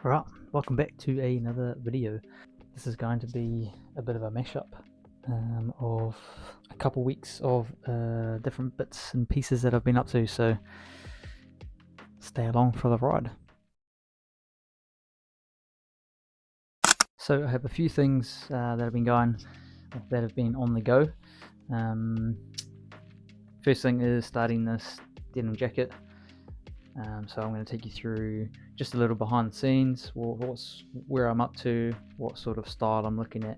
Alright, welcome back to another video. This is going to be a bit of a mashup of a couple weeks of different bits and pieces that I've been up to, so stay along for the ride. So I have a few things that have been on the go. First thing is starting this denim jacket. So I'm going to take you through just a little behind the scenes, where I'm up to, what sort of style I'm looking at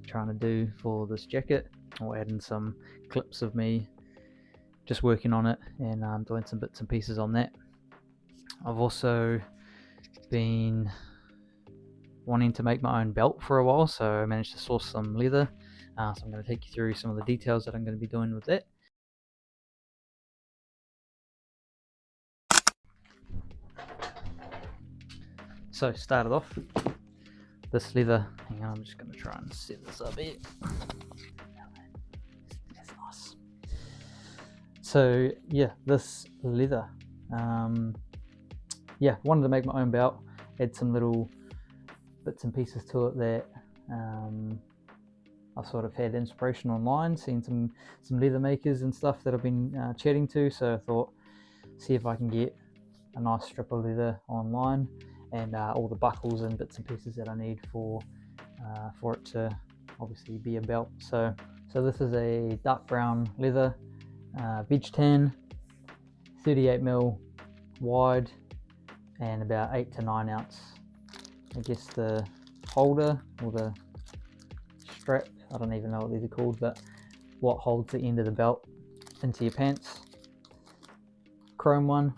trying to do for this jacket. I'll add in some clips of me just working on it and doing some bits and pieces on that. I've also been wanting to make my own belt for a while, so I managed to source some leather. So I'm going to take you through some of the details that I'm going to be doing with that. So started off this leather. Hang on, I'm just going to try and set this up here. That's nice. So yeah, this leather. Wanted to make my own belt. Add some little bits and pieces to it that I've sort of had inspiration online, seen some leather makers and stuff that I've been chatting to. So I thought, see if I can get a nice strip of leather online and all the buckles and bits and pieces that I need for it to obviously be a belt. So this is a dark brown leather, veg tan, 38mm wide, and about 8 to 9 ounce. I guess the holder or the strap, I don't even know what these are called, but what holds the end of the belt into your pants. Chrome one.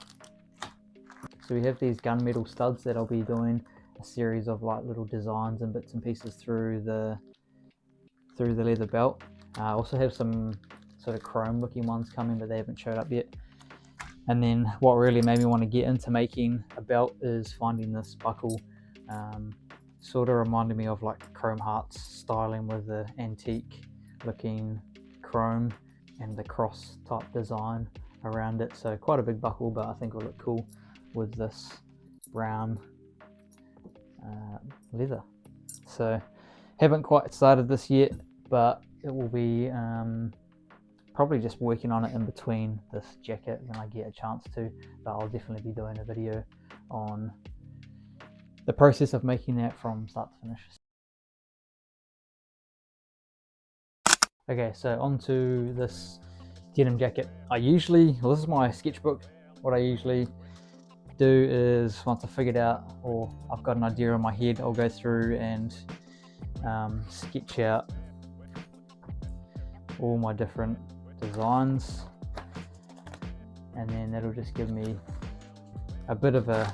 So we have these gunmetal studs that I'll be doing a series of like little designs and bits and pieces through the leather belt. I also have some sort of chrome looking ones coming, but they haven't showed up yet. And then what really made me want to get into making a belt is finding this buckle. Sort of reminded me of like Chrome Hearts styling with the antique looking chrome and the cross type design around it. So quite a big buckle, but I think it will look cool with this brown leather. So haven't quite started this yet, but it will be probably just working on it in between this jacket when I get a chance to, but I'll definitely be doing a video on the process of making that from start to finish. Okay, so onto this denim jacket. This is my sketchbook. What I usually do is, once I've figured out or I've got an idea in my head, I'll go through and sketch out all my different designs, and then that'll just give me a bit of a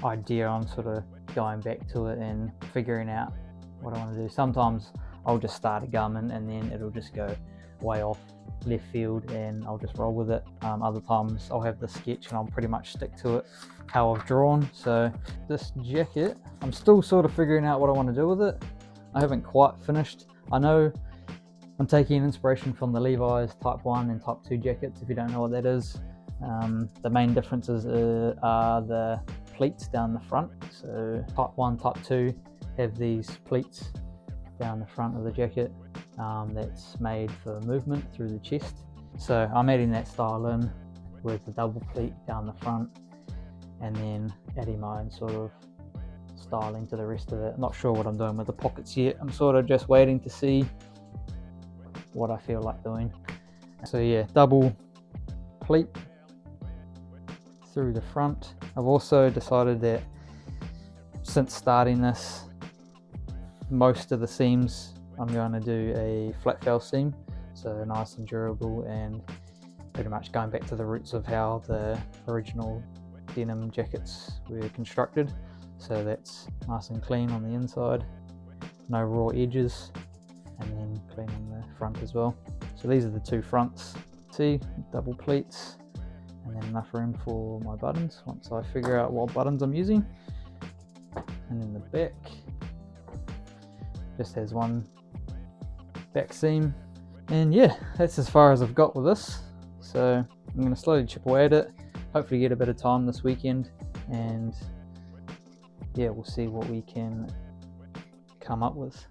idea on sort of going back to it and figuring out what I want to do. Sometimes I'll just start a garment and then it'll just go way off left field and I'll just roll with it. Other times I'll have the sketch and I'll pretty much stick to it how I've drawn. So this jacket, I'm still sort of figuring out what I want to do with it. I haven't quite finished. I know I'm taking inspiration from the Levi's Type 1 and Type 2 jackets, if you don't know what that is. The main differences are the pleats down the front. So Type 1, Type 2 have these pleats down the front of the jacket that's made for movement through the chest. So I'm adding that style in with the double pleat down the front and then adding my own sort of styling to the rest of it. I'm not sure what I'm doing with the pockets yet. I'm sort of just waiting to see what I feel like doing. So yeah, double pleat through the front. I've also decided that since starting this, most of the seams I'm going to do a flat fell seam, so nice and durable and pretty much going back to the roots of how the original denim jackets were constructed. So that's nice and clean on the inside, no raw edges, and then clean on the front as well. So these are the two fronts. See, double pleats, and then enough room for my buttons once I figure out what buttons I'm using. And then the back just has one back seam. And yeah, that's as far as I've got with this. So I'm going to slowly chip away at it, hopefully get a bit of time this weekend and yeah, we'll see what we can come up with.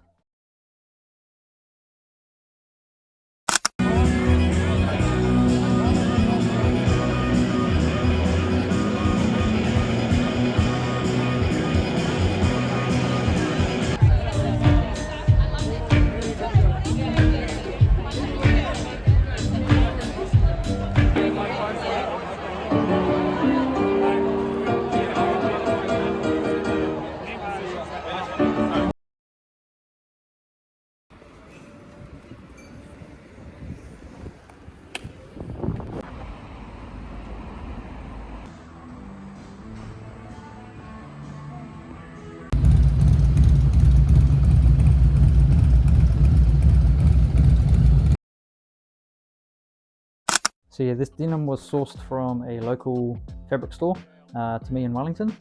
So yeah, this denim was sourced from a local fabric store to me in Wellington,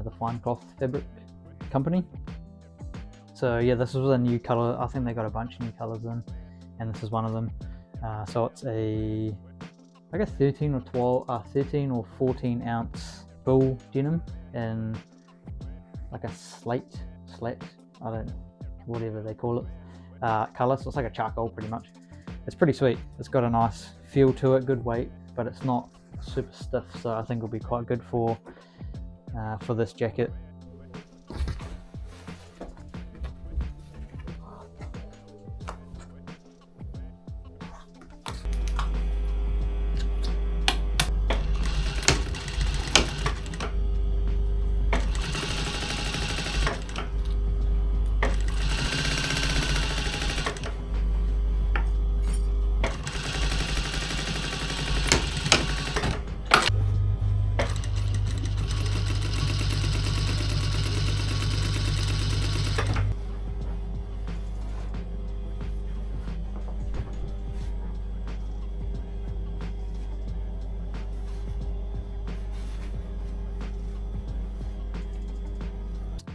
the Fine Cloth Fabric Company. So yeah, this was a new color. I think they got a bunch of new colors in, and this is one of them. So it's a, I guess 13 or 14 ounce bull denim in like a slate, I don't, whatever they call it, color. So it's like a charcoal pretty much. It's pretty sweet. It's got a nice feel to it, good weight, but it's not super stiff. So I think it'll be quite good for this jacket.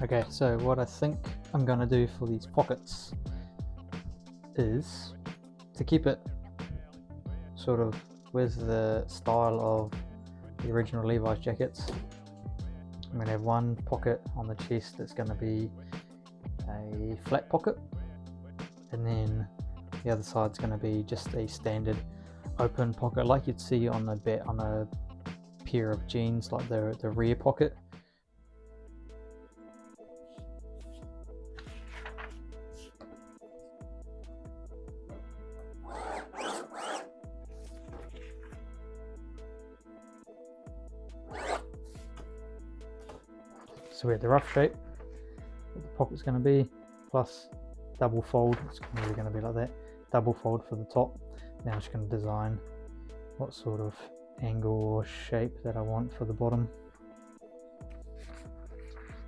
Okay, so what I think I'm going to do for these pockets is to keep it sort of with the style of the original Levi's jackets. I'm going to have one pocket on the chest that's going to be a flat pocket, and then the other side's going to be just a standard open pocket like you'd see on a pair of jeans, like the rear pocket. So we have the rough shape, what the pocket's going to be, plus double fold. It's really going to be like that, double fold for the top. Now I'm just going to design what sort of angle or shape that I want for the bottom.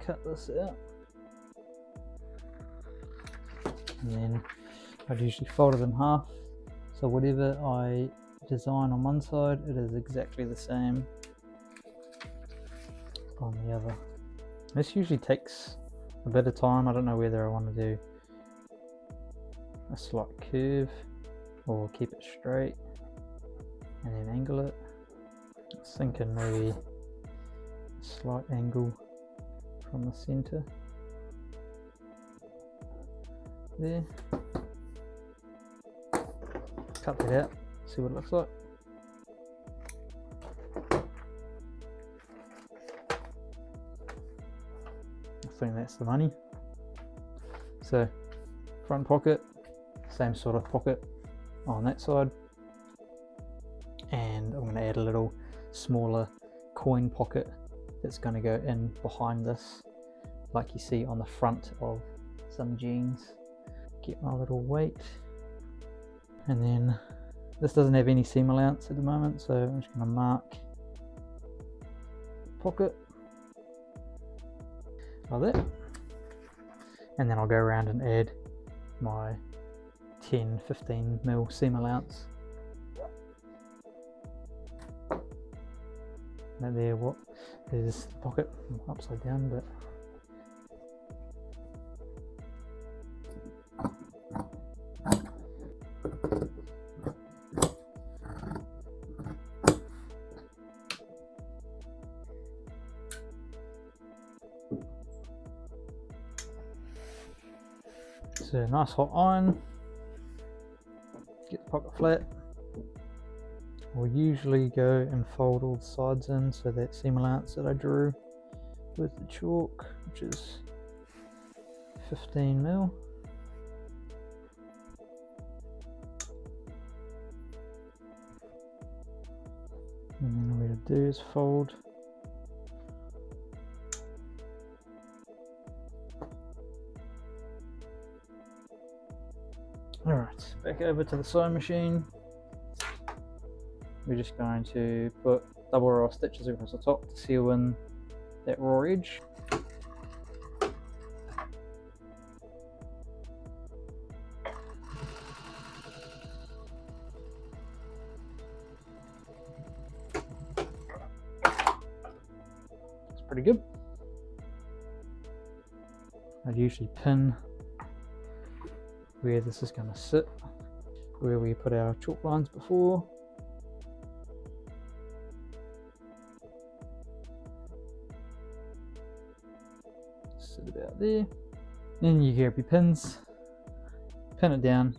Cut this out, and then I'd usually fold it in half, so whatever I design on one side, it is exactly the same on the other. This usually takes a bit of time. I don't know whether I want to do a slight curve or keep it straight and then angle it. I was thinking maybe a slight angle from the center there. Cut that out, see what it looks like. I think that's the money. So front pocket, same sort of pocket on that side, and I'm going to add a little smaller coin pocket that's going to go in behind this, like you see on the front of some jeans. Get my little weight, and then this doesn't have any seam allowance at the moment, so I'm just going to mark the pocket like that, and then I'll go around and add my 10-15 mil seam allowance. That there, what is the pocket upside down, but So nice hot iron, get the pocket flat. We'll usually go and fold all the sides in, so that seam allowance that I drew with the chalk, which is 15mm. And then all we have to do is fold Alright, back over to the sewing machine. We're just going to put double row of stitches across the top to seal in that raw edge. It's pretty good. I'd usually pin where this is going to sit, where we put our chalk lines before. Sit about there. Then you grab your pins, pin it down,